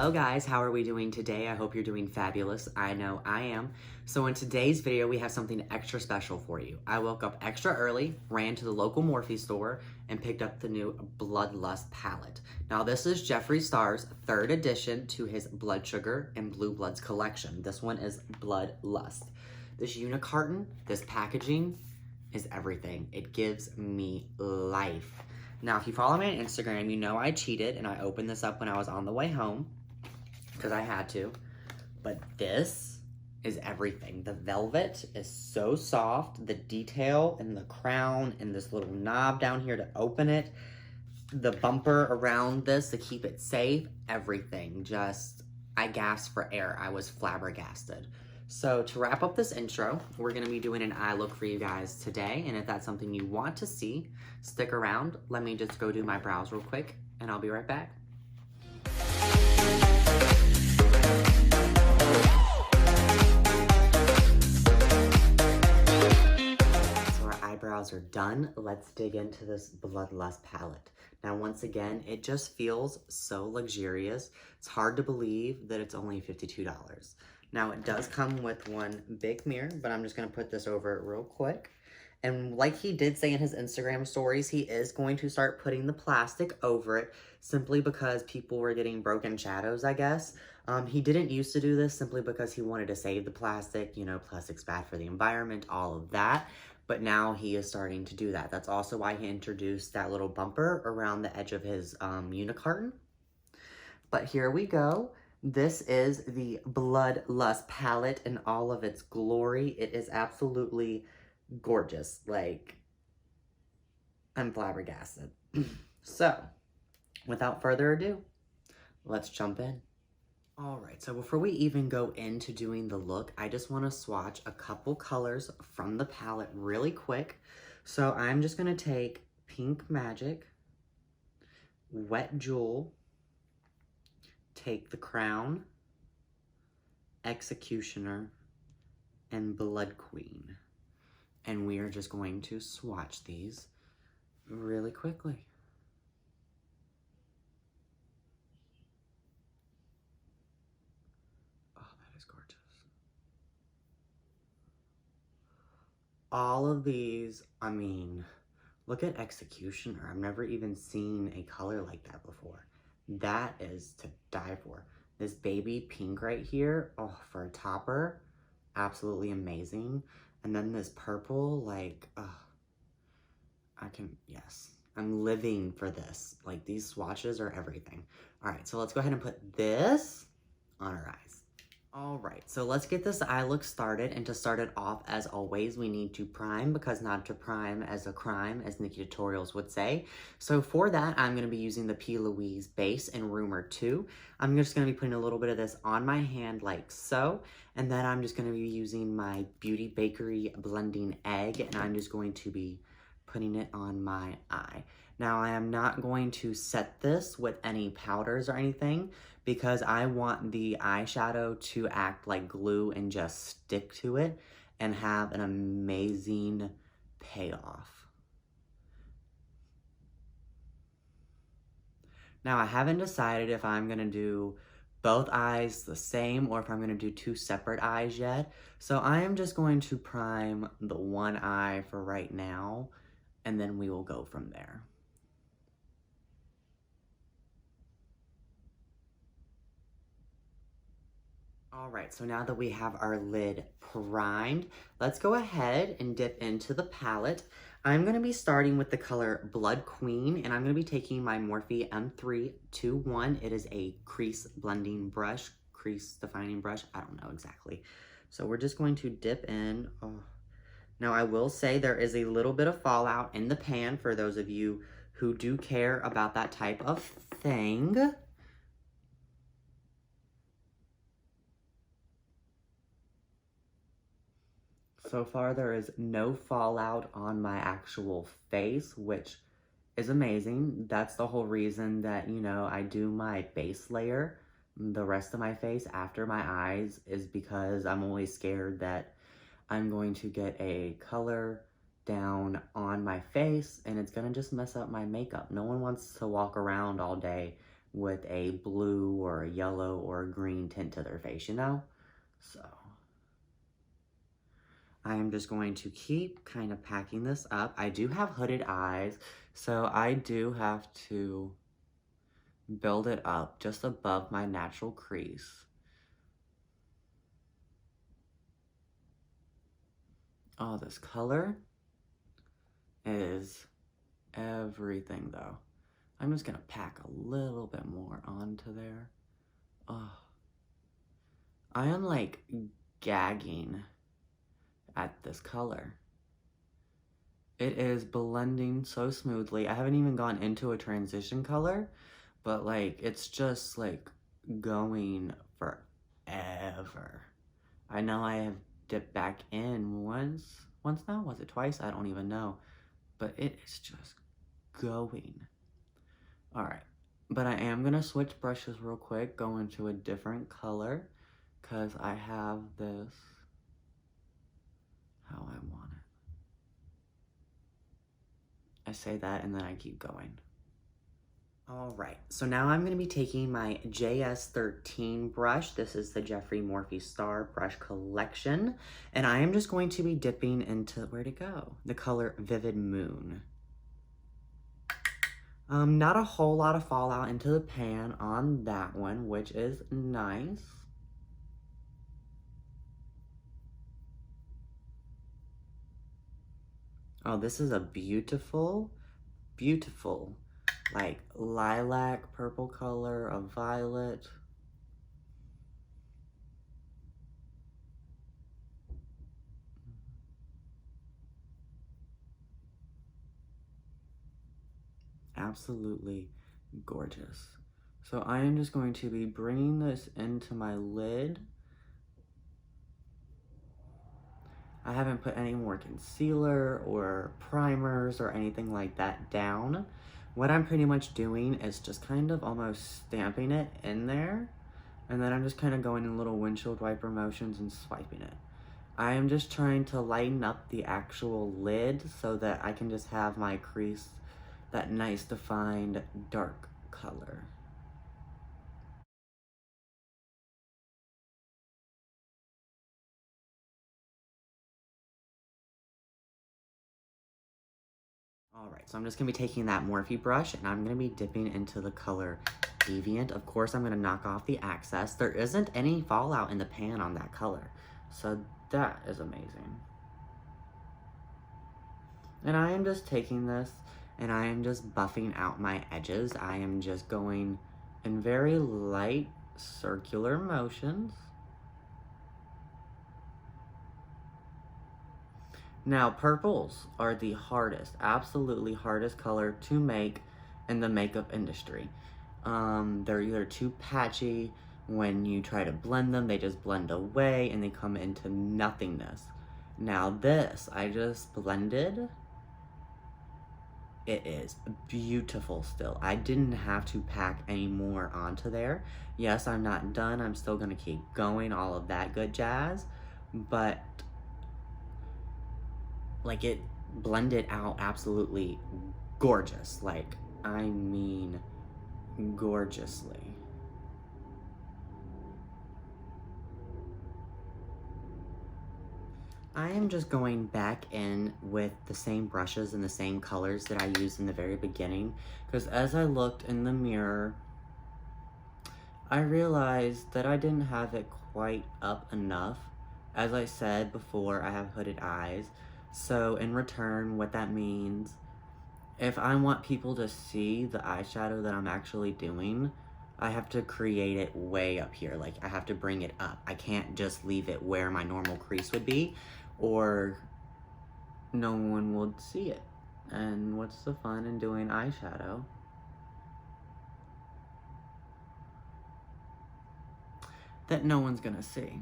Hello guys, how are we doing today? I hope you're doing fabulous. I know I am. So in today's video, we have something extra special for you. I woke up extra early, ran to the local Morphe store, and picked up the new Blood Lust palette. Now this is Jeffree Star's third addition to his Blood Sugar and Blue Bloods collection. This one is Blood Lust. This unicarton, this packaging is everything. It gives me life. Now, if you follow me on Instagram, you know I cheated and I opened this up when I was on the way home because I had to. But this is everything. The velvet is so soft. The detail in the crown and this little knob down here to open it. The bumper around this to keep it safe. Everything. Just, I gasped for air. I was flabbergasted. So to wrap up this intro, we're going to be doing an eye look for you guys today. And if that's something you want to see, stick around. Let me just go do my brows real quick and I'll be right back. So our eyebrows are done. Let's dig into this Blood Lust palette. Now, once again, it just feels so luxurious. It's hard to believe that it's only $52. Now, it does come with one big mirror, but I'm just going to put this over it real quick. And like he did say in his Instagram stories, he is going to start putting the plastic over it simply because people were getting broken shadows, I guess. He didn't used to do this simply because he wanted to save the plastic. You know, plastic's bad for the environment, all of that. But now he is starting to do that. That's also why he introduced that little bumper around the edge of his unicarton. But here we go. This is the Blood Lust palette in all of its glory. It is absolutely gorgeous. Like, I'm flabbergasted. So, without further ado, let's jump in. Alright, so before we even go into doing the look, I just want to swatch a couple colors from the palette really quick. So I'm just going to take Pink Magic, Wet Jewel, take the Crown, Executioner, and Blood Queen. And we are just going to swatch these really quickly. Oh, that is gorgeous. All of these, I mean, look at Executioner. I've never even seen a color like that before. That is to die for. This baby pink right here, oh, for a topper, absolutely amazing. And then this purple, like, yes. I'm living for this. Like, these swatches are everything. All right, so let's go ahead and put this on our eyes. All right, so let's get this eye look started. And to start it off, as always, we need to prime, because not to prime as a crime, as Nikki Tutorials would say. So for that, I'm going to be using the P. Louise base in Rumor 2. I'm just going to be putting a little bit of this on my hand like so. And then I'm just going to be using my Beauty Bakery Blending Egg, and I'm just going to be putting it on my eye. Now, I am not going to set this with any powders or anything because I want the eyeshadow to act like glue and just stick to it and have an amazing payoff. Now, I haven't decided if I'm going to do both eyes the same or if I'm going to do two separate eyes yet. So I am just going to prime the one eye for right now, and then we will go from there. All right, so now that we have our lid primed, let's go ahead and dip into the palette. I'm going to be starting with the color Blood Queen, and I'm going to be taking my Morphe M321. It is a crease blending brush, crease defining brush. I don't know exactly. So we're just going to dip in. Oh. Now, I will say there is a little bit of fallout in the pan for those of you who do care about that type of thing. So far, there is no fallout on my actual face, which is amazing. That's the whole reason that, you know, I do my base layer, the rest of my face after my eyes, is because I'm always scared that I'm going to get a color down on my face and it's gonna just mess up my makeup. No one wants to walk around all day with a blue or a yellow or a green tint to their face, you know? So I am just going to keep kind of packing this up. I do have hooded eyes, so I do have to build it up just above my natural crease. Oh, this color is everything though. I'm just gonna pack a little bit more onto there. Oh, I am like gagging at this color. It is blending so smoothly. I haven't even gone into a transition color, but like it's just like going forever. I know I have dipped back in once now, was it twice? I don't even know, but it is just going. All right, but I am gonna switch brushes real quick, go into a different color, cause I have this how I want it. I say that and then I keep going. All right, so now I'm gonna be taking my JS13 brush. This is the Jeffree Morphe Star Brush Collection. And I am just going to be dipping into, where'd it go? The color Vivid Moon. Not a whole lot of fallout into the pan on that one, which is nice. Oh, this is a beautiful, beautiful, like lilac purple color of violet. Absolutely gorgeous. So I am just going to be bringing this into my lid. I haven't put any more concealer or primers or anything like that down. What I'm pretty much doing is just kind of almost stamping it in there. And then I'm just kind of going in little windshield wiper motions and swiping it. I am just trying to lighten up the actual lid so that I can just have my crease that nice defined dark color. All right, so I'm just gonna be taking that Morphe brush and I'm gonna be dipping into the color Deviant. Of course, I'm gonna knock off the excess. There isn't any fallout in the pan on that color, so that is amazing. And I am just taking this and I am just buffing out my edges. I am just going in very light circular motions. Now, purples are the hardest, absolutely hardest color to make in the makeup industry. They're either too patchy, when you try to blend them, they just blend away and they come into nothingness. Now this, I just blended. It is beautiful still. I didn't have to pack any more onto there. Yes, I'm not done. I'm still gonna keep going, all of that good jazz. But like it blended out absolutely gorgeous. Like, I mean, gorgeously. I am just going back in with the same brushes and the same colors that I used in the very beginning, because as I looked in the mirror, I realized that I didn't have it quite up enough. As I said before, I have hooded eyes, so in return, what that means, if I want people to see the eyeshadow that I'm actually doing, I have to create it way up here. Like, I have to bring it up. I can't just leave it where my normal crease would be, or no one will see it. And what's the fun in doing eyeshadow? That no one's gonna see.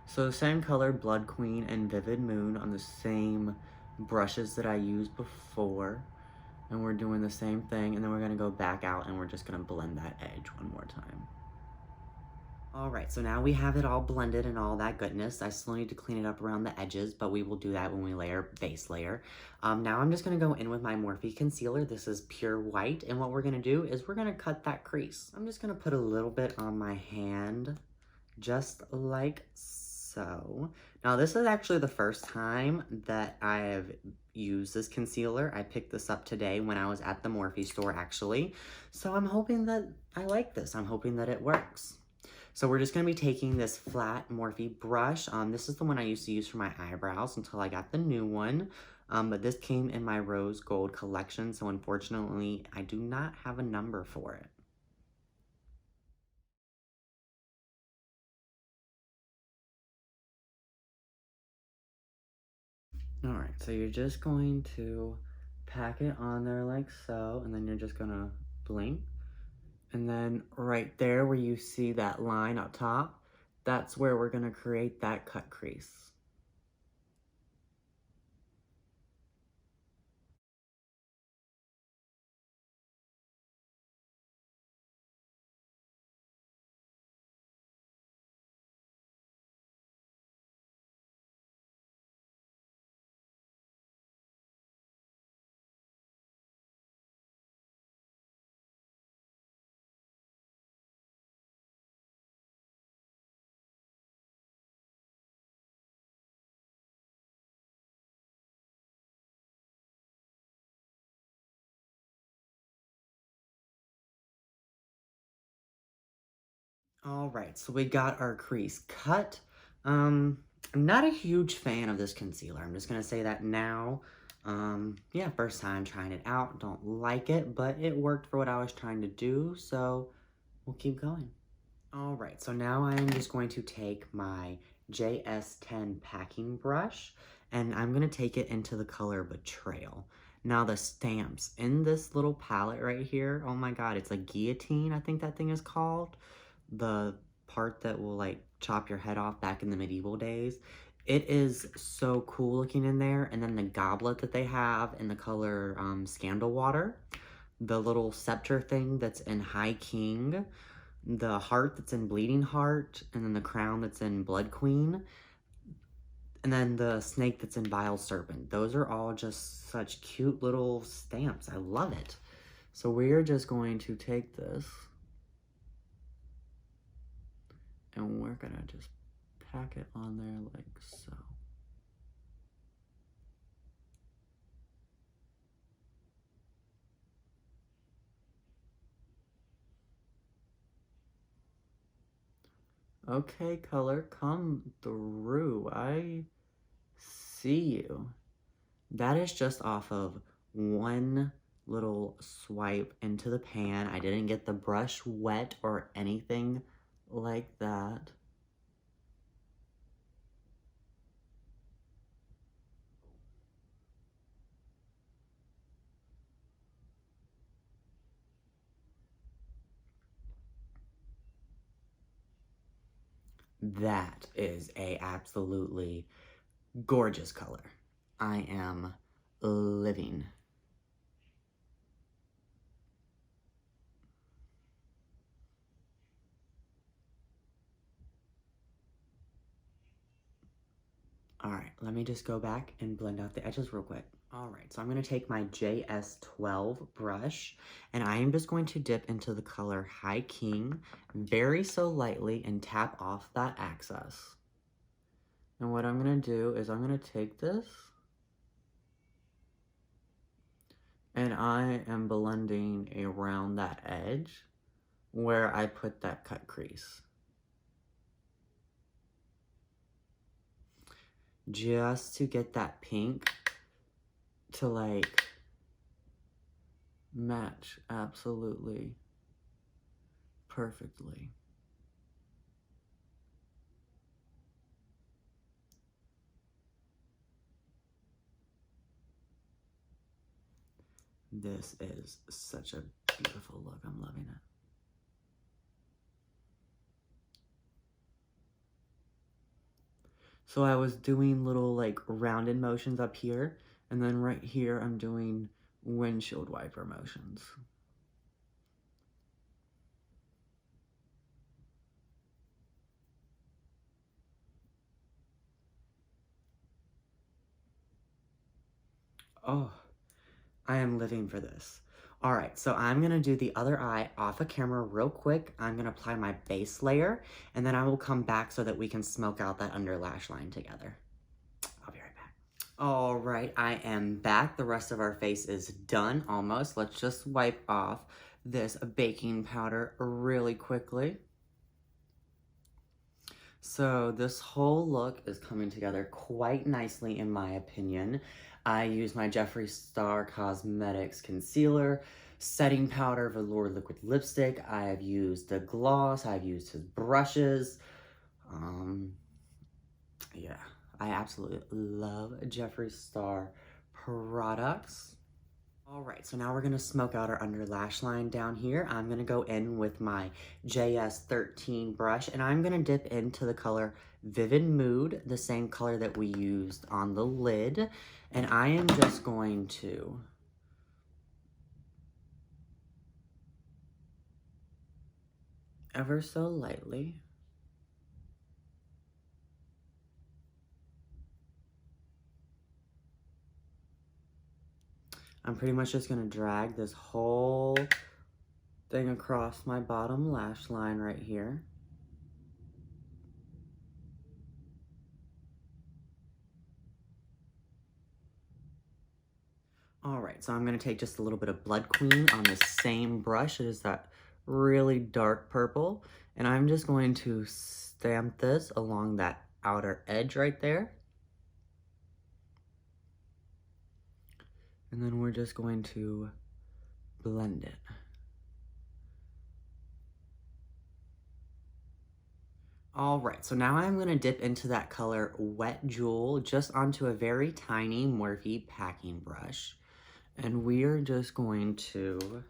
So same color, Blood Queen and Vivid Moon on the same brushes that I used before. And we're doing the same thing, and then we're gonna go back out and we're just gonna blend that edge one more time. All right, so now we have it all blended and all that goodness. I still need to clean it up around the edges, but we will do that when we lay our base layer. Now I'm just gonna go in with my Morphe concealer. This is pure white, and what we're gonna do is we're gonna cut that crease. I'm just gonna put a little bit on my hand, just like so. Now this is actually the first time that I've used this concealer. I picked this up today when I was at the Morphe store actually. So I'm hoping that I like this. I'm hoping that it works. So we're just going to be taking this flat Morphe brush. This is the one I used to use for my eyebrows until I got the new one. But this came in my rose gold collection, so unfortunately I do not have a number for it. Alright, so you're just going to pack it on there like so, and then you're just going to blink. And then right there where you see that line up top, that's where we're going to create that cut crease. All right, so we got our crease cut. I'm not a huge fan of this concealer. I'm just gonna say that now. Yeah, first time trying it out. Don't like it, but it worked for what I was trying to do, so we'll keep going. All right, so now I am just going to take my JS10 packing brush, and I'm gonna take it into the color Betrayal. Now the stamps in this little palette right here, oh my God, it's a guillotine, I think that thing is called. The part that will like chop your head off back in the medieval days. It is so cool looking in there. And then the goblet that they have in the color Scandal Water. The little scepter thing that's in High King. The heart that's in Bleeding Heart. And then the crown that's in Blood Queen. And then the snake that's in Vile Serpent. Those are all just such cute little stamps. I love it. So we're just going to take this and we're gonna just pack it on there like so. Okay, color, come through. I see you. That is just off of one little swipe into the pan. I didn't get the brush wet or anything like that. That is a absolutely gorgeous color. I am living. All right, let me just go back and blend out the edges real quick. All right, so I'm gonna take my JS12 brush and I am just going to dip into the color High King very so lightly and tap off that excess. And what I'm gonna do is I'm gonna take this and I am blending around that edge where I put that cut crease. Just to get that pink to like match absolutely perfectly. This is such a beautiful look. I'm loving it. So I was doing little like rounded motions up here, and then right here I'm doing windshield wiper motions. Oh, I am living for this. All right, so I'm gonna do the other eye off of camera real quick. I'm gonna apply my base layer, and then I will come back so that we can smoke out that under lash line together. I'll be right back. All right, I am back. The rest of our face is done almost. Let's just wipe off this baking powder really quickly. So this whole look is coming together quite nicely in my opinion. I use my Jeffree Star Cosmetics concealer, setting powder, velour liquid lipstick. I have used the gloss. I've used his brushes. Yeah, I absolutely love Jeffree Star products. All right, so now we're gonna smoke out our under lash line down here. I'm gonna go in with my JS13 brush, and I'm gonna dip into the color Vivid Mood, the same color that we used on the lid. And I am just going to ever so lightly I'm pretty much just gonna drag this whole thing across my bottom lash line right here. All right, so I'm gonna take just a little bit of Blood Queen on the same brush. It is that really dark purple. And I'm just going to stamp this along that outer edge right there. And then we're just going to blend it. All right, so now I'm gonna dip into that color Wet Jewel just onto a very tiny Morphe packing brush. And we are just going to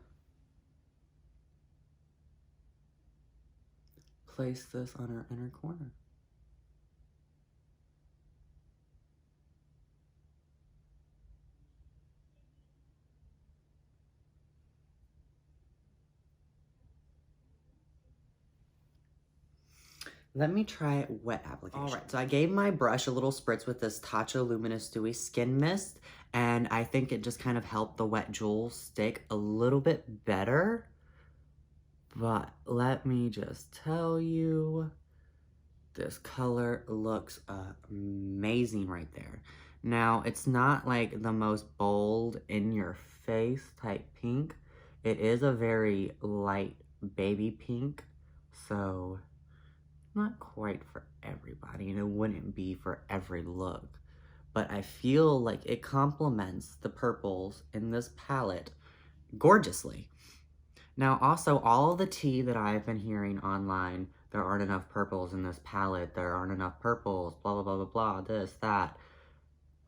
place this on our inner corner. Let me try wet application. All right, so I gave my brush a little spritz with this Tatcha Luminous Dewy Skin Mist, and I think it just kind of helped the Wet Jewel stick a little bit better. But let me just tell you, this color looks amazing right there. Now, it's not like the most bold in your face type pink. It is a very light baby pink, so not quite for everybody, and it wouldn't be for every look. But I feel like it complements the purples in this palette gorgeously. Now, also, all the tea that I've been hearing online, there aren't enough purples in this palette, there aren't enough purples, blah, blah, blah, blah, blah, this, that.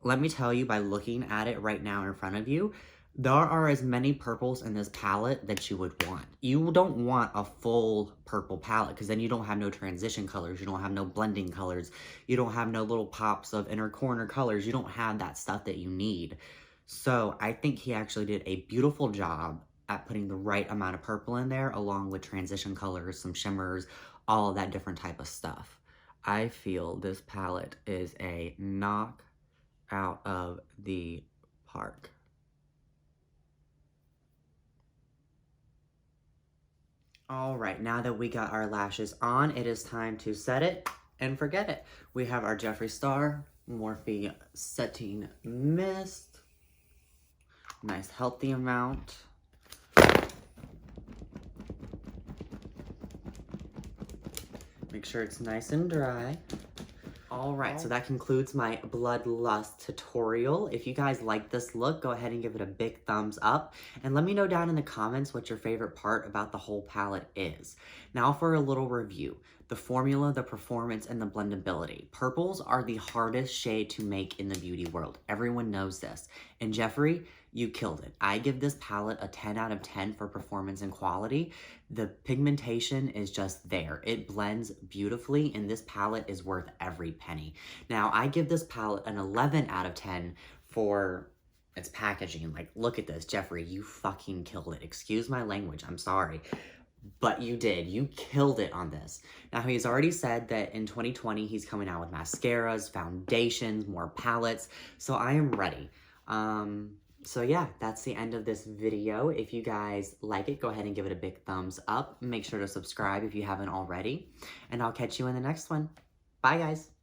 Let me tell you, by looking at it right now in front of you, there are as many purples in this palette that you would want. You don't want a full purple palette because then you don't have no transition colors. You don't have no blending colors. You don't have no little pops of inner corner colors. You don't have that stuff that you need. So I think he actually did a beautiful job at putting the right amount of purple in there along with transition colors, some shimmers, all of that different type of stuff. I feel this palette is a knock out of the park. All right, now that we got our lashes on, it is time to set it and forget it. We have our Jeffree Star Morphe Setting Mist. Nice healthy amount. Make sure it's nice and dry. All right, so that concludes my Blood Lust tutorial. If you guys like this look, go ahead and give it a big thumbs up. And let me know down in the comments what your favorite part about the whole palette is. Now for a little review. The formula, the performance, and the blendability. Purples are the hardest shade to make in the beauty world. Everyone knows this. And Jeffree, you killed it. I give this palette a 10 out of 10 for performance and quality. The pigmentation is just there. It blends beautifully, and this palette is worth every penny. Now, I give this palette an 11 out of 10 for its packaging. Like, look at this. Jeffree, you fucking killed it. Excuse my language. I'm sorry. But you did. You killed it on this. Now, he's already said that in 2020, he's coming out with mascaras, foundations, more palettes. So I am ready. So yeah, that's the end of this video. If you guys like it, go ahead and give it a big thumbs up. Make sure to subscribe if you haven't already. And I'll catch you in the next one. Bye, guys.